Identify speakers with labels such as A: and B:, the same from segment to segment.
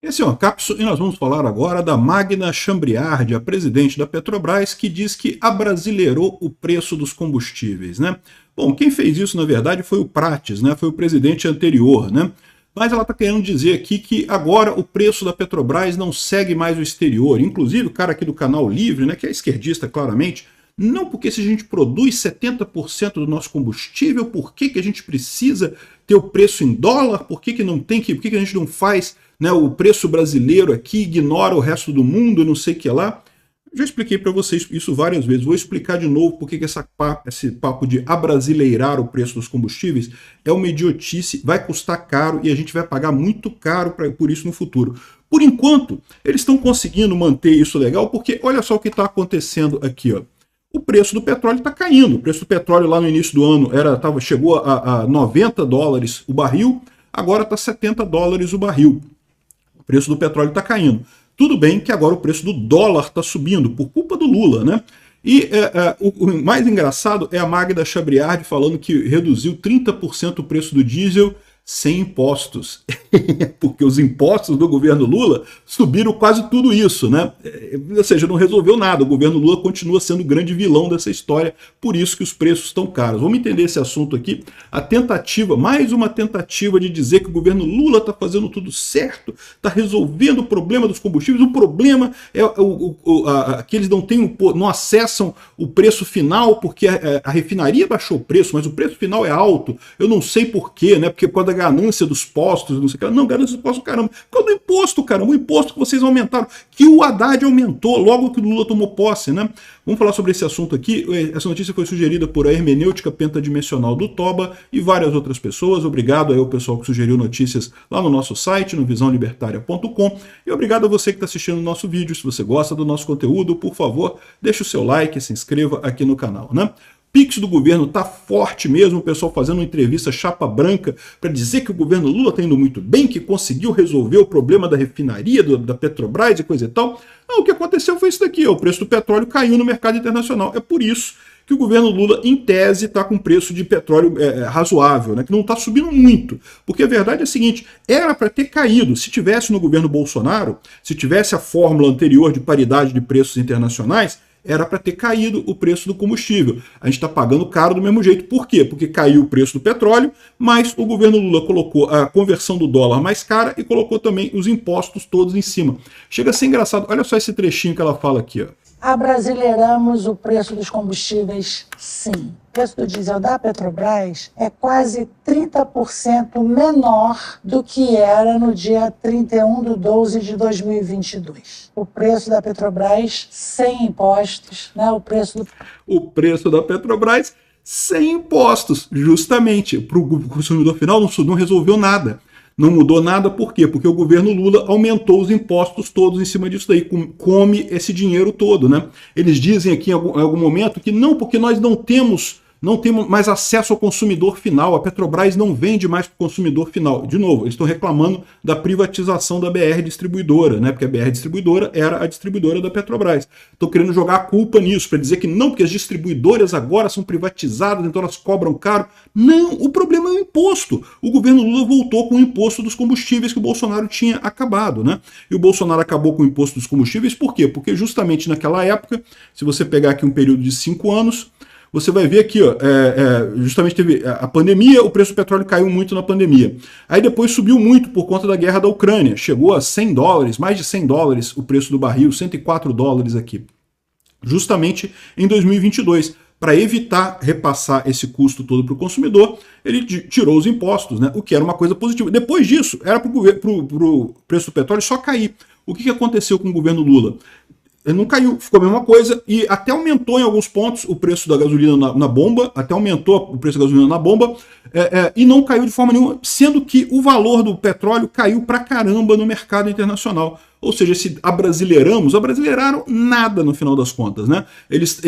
A: Esse é uma cápsula e nós vamos falar agora da Magda Chambriard, a presidente da Petrobras, que diz que abrasileirou o preço dos combustíveis, né? Bom, quem fez isso, na verdade, foi o Prates, né? Foi o presidente anterior, né? Mas ela está querendo dizer aqui que agora o preço da Petrobras não segue mais o exterior. Inclusive, o cara aqui do Canal Livre, né, que é esquerdista, claramente, não, porque se a gente produz 70% do nosso combustível, por que a gente precisa ter o preço em dólar? Por que não tem que, por que a gente não faz, né, o preço brasileiro aqui, ignora o resto do mundo, não sei o que lá? Já expliquei para vocês isso várias vezes, vou explicar de novo porque que esse papo de abrasileirar o preço dos combustíveis é uma idiotice, vai custar caro e a gente vai pagar muito caro por isso no futuro. Por enquanto, eles estão conseguindo manter isso legal, porque olha só o que está acontecendo aqui, ó. O preço do petróleo está caindo. O preço do petróleo lá no início do ano chegou a 90 dólares o barril, agora está 70 dólares o barril. O preço do petróleo está caindo. Tudo bem que agora o preço do dólar está subindo, por culpa do Lula, né? E o mais engraçado é a Magda Chambriard falando que reduziu 30% o preço do diesel sem impostos, porque os impostos do governo Lula subiram quase tudo isso, né? Ou seja, não resolveu nada, o governo Lula continua sendo o grande vilão dessa história, por isso que os preços estão caros. Vamos entender esse assunto aqui, a tentativa, mais uma tentativa de dizer que o governo Lula está fazendo tudo certo, está resolvendo o problema dos combustíveis, o problema é que eles não acessam o preço final, porque a refinaria baixou o preço, mas o preço final é alto, eu não sei porquê, né? Porque quando a ganância dos postos, não sei o que, não, ganância dos postos, caramba, quando o imposto, caramba, o imposto que vocês aumentaram, que o Haddad aumentou logo que o Lula tomou posse, né? Vamos falar sobre esse assunto aqui. Essa notícia foi sugerida por a Hermenêutica Pentadimensional do Toba e várias outras pessoas. Obrigado aí ao pessoal que sugeriu notícias lá no nosso site, no visãolibertaria.com, e obrigado a você que está assistindo o nosso vídeo. Se você gosta do nosso conteúdo, por favor, deixe o seu like, se inscreva aqui no canal, né? Pix do governo está forte mesmo, o pessoal fazendo uma entrevista chapa branca para dizer que o governo Lula está indo muito bem, que conseguiu resolver o problema da refinaria, da Petrobras e coisa e tal. Não, o que aconteceu foi isso daqui, ó, o preço do petróleo caiu no mercado internacional. É por isso que o governo Lula, em tese, está com preço de petróleo razoável, né, que não está subindo muito. Porque a verdade é a seguinte, era para ter caído. Se tivesse no governo Bolsonaro, se tivesse a fórmula anterior de paridade de preços internacionais, era para ter caído o preço do combustível. A gente está pagando caro do mesmo jeito. Por quê? Porque caiu o preço do petróleo, mas o governo Lula colocou a conversão do dólar mais cara e colocou também os impostos todos em cima. Chega a ser engraçado. Olha só esse trechinho que ela fala aqui, ó.
B: Abrasileiramos o preço dos combustíveis, sim. O preço do diesel da Petrobras é quase 30% menor do que era no dia 31/12 de 2022. O preço da Petrobras sem impostos, né? O preço
A: da Petrobras sem impostos, justamente. Para o consumidor final não resolveu nada. Não mudou nada, por quê? Porque o governo Lula aumentou os impostos todos em cima disso daí, come esse dinheiro todo, né? Eles dizem aqui em algum momento que não, porque nós não temos mais acesso ao consumidor final, a Petrobras não vende mais para o consumidor final. De novo, eles estão reclamando da privatização da BR Distribuidora, né? Porque a BR Distribuidora era a distribuidora da Petrobras. Estão querendo jogar a culpa nisso, para dizer que não, porque as distribuidoras agora são privatizadas, então elas cobram caro. Não, o problema é o imposto. O governo Lula voltou com o imposto dos combustíveis que o Bolsonaro tinha acabado, né? E o Bolsonaro acabou com o imposto dos combustíveis por quê? Porque justamente naquela época, se você pegar aqui um período de 5 anos, você vai ver aqui, ó, justamente teve a pandemia, o preço do petróleo caiu muito na pandemia. Aí depois subiu muito por conta da guerra da Ucrânia. Chegou a 100 dólares, mais de 100 dólares o preço do barril, 104 dólares aqui. Justamente em 2022. Para evitar repassar esse custo todo para o consumidor, ele tirou os impostos, né? O que era uma coisa positiva. Depois disso, era para o preço do petróleo só cair. O que aconteceu com o governo Lula? Ele não caiu, ficou a mesma coisa e até aumentou em alguns pontos o preço da gasolina na bomba, até aumentou o preço da gasolina na bomba e não caiu de forma nenhuma, sendo que o valor do petróleo caiu pra caramba no mercado internacional. Ou seja, se abrasileiraram nada no final das contas, né? Eles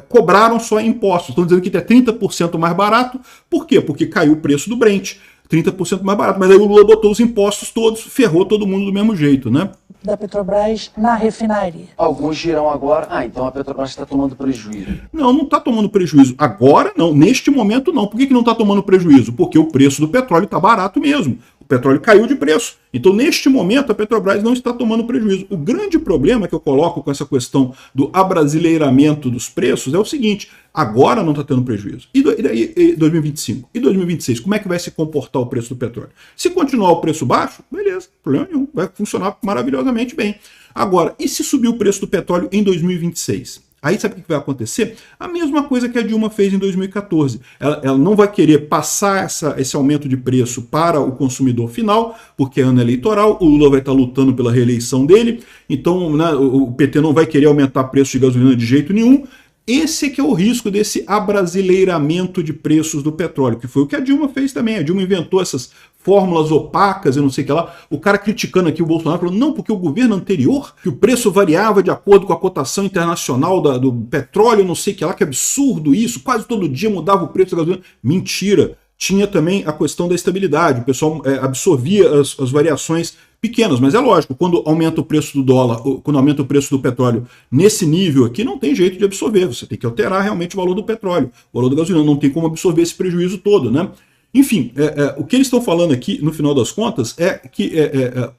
A: cobraram só impostos, estão dizendo que é 30% mais barato, por quê? Porque caiu o preço do Brent, 30% mais barato, mas aí o Lula botou os impostos todos, ferrou todo mundo do mesmo jeito, né?
B: Da Petrobras na refinaria.
C: Alguns dirão agora, então a Petrobras está tomando prejuízo.
A: Não está tomando prejuízo. Agora não, neste momento não. Por que não está tomando prejuízo? Porque o preço do petróleo está barato mesmo. O petróleo caiu de preço. Então, neste momento, a Petrobras não está tomando prejuízo. O grande problema que eu coloco com essa questão do abrasileiramento dos preços é o seguinte: agora não está tendo prejuízo. E 2025? E 2026? Como é que vai se comportar o preço do petróleo? Se continuar o preço baixo, beleza, problema nenhum, vai funcionar maravilhosamente bem. Agora, e se subir o preço do petróleo em 2026? Aí sabe o que vai acontecer? A mesma coisa que a Dilma fez em 2014. Ela não vai querer passar esse aumento de preço para o consumidor final, porque é ano eleitoral, o Lula vai estar lutando pela reeleição dele, então, né, o PT não vai querer aumentar o preço de gasolina de jeito nenhum. Esse que é o risco desse abrasileiramento de preços do petróleo, que foi o que a Dilma fez também. A Dilma inventou essas fórmulas opacas, eu não sei o que lá. O cara criticando aqui o Bolsonaro, falou, não, porque o governo anterior, que o preço variava de acordo com a cotação internacional do petróleo, não sei o que lá, que absurdo isso, quase todo dia mudava o preço da gasolina. Mentira. Tinha também a questão da estabilidade, o pessoal absorvia as variações pequenas, mas é lógico, quando aumenta o preço do dólar, quando aumenta o preço do petróleo nesse nível aqui, não tem jeito de absorver, você tem que alterar realmente o valor do petróleo, o valor da gasolina, não tem como absorver esse prejuízo todo, né? Enfim, o que eles estão falando aqui, no final das contas, é que,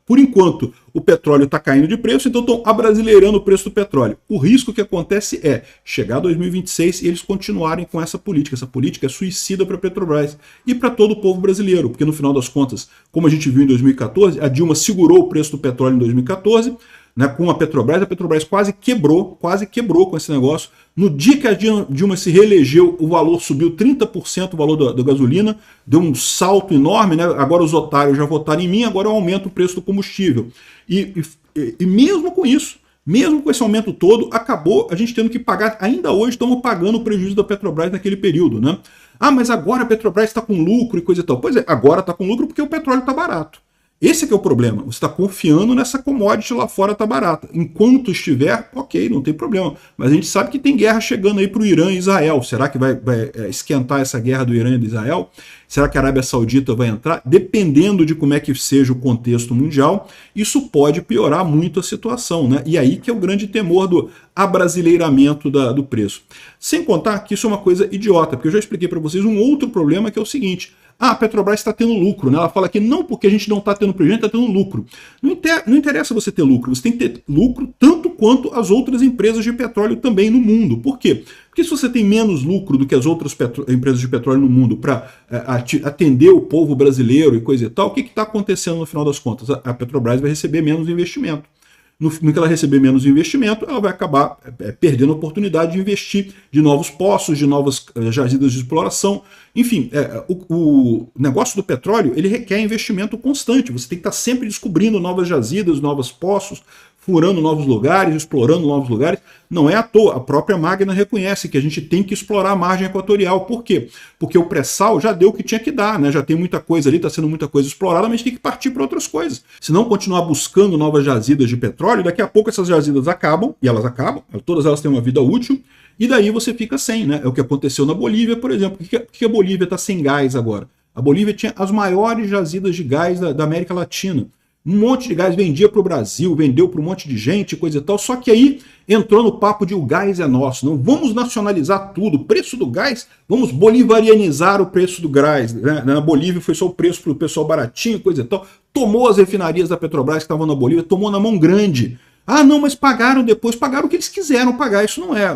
A: por enquanto, o petróleo está caindo de preço, então estão abrasileirando o preço do petróleo. O risco que acontece é chegar a 2026 e eles continuarem com essa política. Essa política é suicida para a Petrobras e para todo o povo brasileiro, porque, no final das contas, como a gente viu em 2014, a Dilma segurou o preço do petróleo em 2014, né, com a Petrobras quase quebrou com esse negócio. No dia que a Dilma se reelegeu, o valor subiu 30%, o valor da gasolina, deu um salto enorme, né? Agora os otários já votaram em mim, agora eu aumento o preço do combustível. E mesmo com isso, mesmo com esse aumento todo, acabou a gente tendo que pagar, ainda hoje estamos pagando o prejuízo da Petrobras naquele período, né? Ah, mas agora a Petrobras está com lucro e coisa e tal. Pois é, agora está com lucro porque o petróleo está barato. Esse que é o problema, você está confiando nessa commodity lá fora tá barata. Enquanto estiver, ok, não tem problema. Mas a gente sabe que tem guerra chegando aí para o Irã e Israel. Será que vai esquentar essa guerra do Irã e do Israel? Será que a Arábia Saudita vai entrar? Dependendo de como é que seja o contexto mundial, isso pode piorar muito a situação, né? E aí que é o grande temor do abrasileiramento do preço. Sem contar que isso é uma coisa idiota, porque eu já expliquei para vocês um outro problema que é o seguinte: a Petrobras está tendo lucro, né? Ela fala que não, porque a gente não está tendo prejuízo, a gente está tendo lucro. Não interessa você ter lucro, você tem que ter lucro tanto quanto as outras empresas de petróleo também no mundo. Por quê? Porque se você tem menos lucro do que as outras empresas de petróleo no mundo para atender o povo brasileiro e coisa e tal, o que está acontecendo no final das contas? A Petrobras vai receber menos investimento. No que ela receber menos investimento, ela vai acabar perdendo a oportunidade de investir de novos poços, de novas jazidas de exploração. Enfim, o negócio do petróleo, ele requer investimento constante. Você tem que estar sempre descobrindo novas jazidas, novos poços, furando novos lugares, explorando novos lugares. Não é à toa, a própria Magna reconhece que a gente tem que explorar a margem equatorial. Por quê? Porque o pré-sal já deu o que tinha que dar, né? Já tem muita coisa ali, está sendo muita coisa explorada, mas a gente tem que partir para outras coisas. Se não continuar buscando novas jazidas de petróleo, daqui a pouco essas jazidas acabam, e elas acabam, todas elas têm uma vida útil, e daí você fica sem, né? É o que aconteceu na Bolívia, por exemplo. Por que a Bolívia está sem gás agora? A Bolívia tinha as maiores jazidas de gás da América Latina. Um monte de gás vendia para o Brasil, vendeu para um monte de gente, coisa e tal, só que aí entrou no papo de o gás é nosso, não vamos nacionalizar tudo, o preço do gás, vamos bolivarianizar o preço do gás, né? Na Bolívia foi só o preço para o pessoal baratinho, coisa e tal, tomou as refinarias da Petrobras que estavam na Bolívia, tomou na mão grande. Ah, não, mas pagaram depois, pagaram o que eles quiseram pagar, isso não é.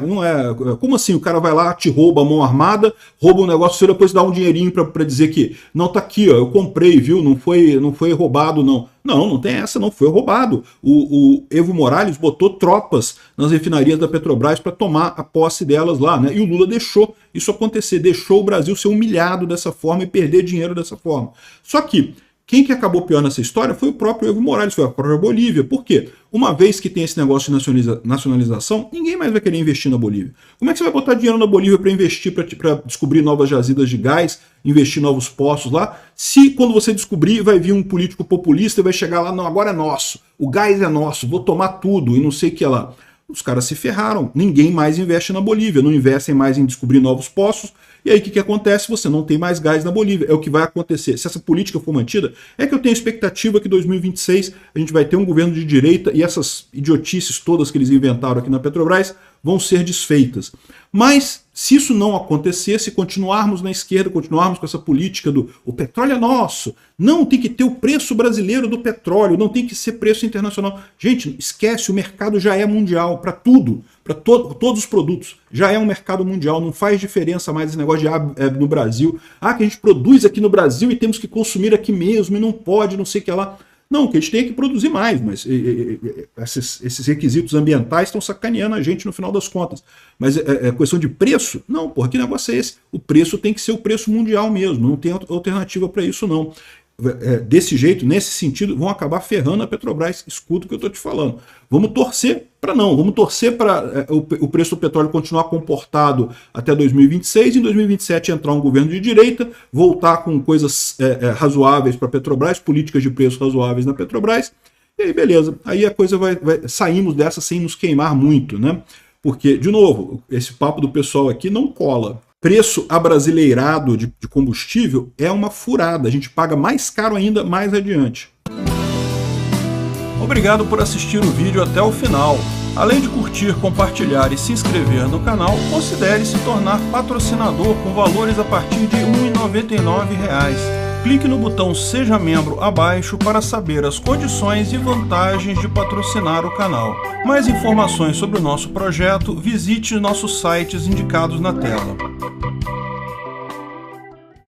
A: Como assim? O cara vai lá, te rouba a mão armada, rouba um negócio seu, depois dá um dinheirinho para dizer que, não, tá aqui, ó, eu comprei, viu, não foi roubado, não. Não tem essa, não foi roubado. O Evo Morales botou tropas nas refinarias da Petrobras para tomar a posse delas lá, né? E o Lula deixou isso acontecer, deixou o Brasil ser humilhado dessa forma e perder dinheiro dessa forma. Só que quem que acabou pior nessa história foi o próprio Evo Morales, foi a própria Bolívia. Por quê? Uma vez que tem esse negócio de nacionalização, ninguém mais vai querer investir na Bolívia. Como é que você vai botar dinheiro na Bolívia para investir, para descobrir novas jazidas de gás, investir em novos poços lá, se quando você descobrir vai vir um político populista e vai chegar lá, não, agora é nosso, o gás é nosso, vou tomar tudo e não sei o que lá. Os caras se ferraram, ninguém mais investe na Bolívia, não investem mais em descobrir novos poços, e aí o que acontece? Você não tem mais gás na Bolívia, é o que vai acontecer. Se essa política for mantida, é que eu tenho expectativa que em 2026 a gente vai ter um governo de direita e essas idiotices todas que eles inventaram aqui na Petrobras vão ser desfeitas. Mas se isso não acontecer, se continuarmos na esquerda, continuarmos com essa política do o petróleo é nosso, não tem que ter o preço brasileiro do petróleo, não tem que ser preço internacional. Gente, esquece, o mercado já é mundial para tudo, para todos os produtos. Já é um mercado mundial, não faz diferença mais esse negócio de no Brasil. Que a gente produz aqui no Brasil e temos que consumir aqui mesmo e não pode, não sei o que lá. Não, que a gente tem que produzir mais, mas esses requisitos ambientais estão sacaneando a gente no final das contas. Mas é questão de preço? Não, porra, que negócio é esse? O preço tem que ser o preço mundial mesmo, não tem alternativa para isso não. Desse jeito, nesse sentido, vão acabar ferrando a Petrobras. Escuta o que eu estou te falando. Vamos torcer para não, vamos torcer para o preço do petróleo continuar comportado até 2026, em 2027 entrar um governo de direita, voltar com coisas razoáveis para a Petrobras, políticas de preço razoáveis na Petrobras, e aí beleza, aí a coisa saímos dessa sem nos queimar muito, né? Porque, de novo, esse papo do pessoal aqui não cola. Preço abrasileirado de combustível é uma furada, a gente paga mais caro ainda mais adiante. Obrigado por assistir o vídeo até o final. Além de curtir, compartilhar e se inscrever no canal, considere se tornar patrocinador com valores a partir de R$ 1,99. Clique no botão Seja Membro abaixo para saber as condições e vantagens de patrocinar o canal. Mais informações sobre o nosso projeto, visite nossos sites indicados na tela.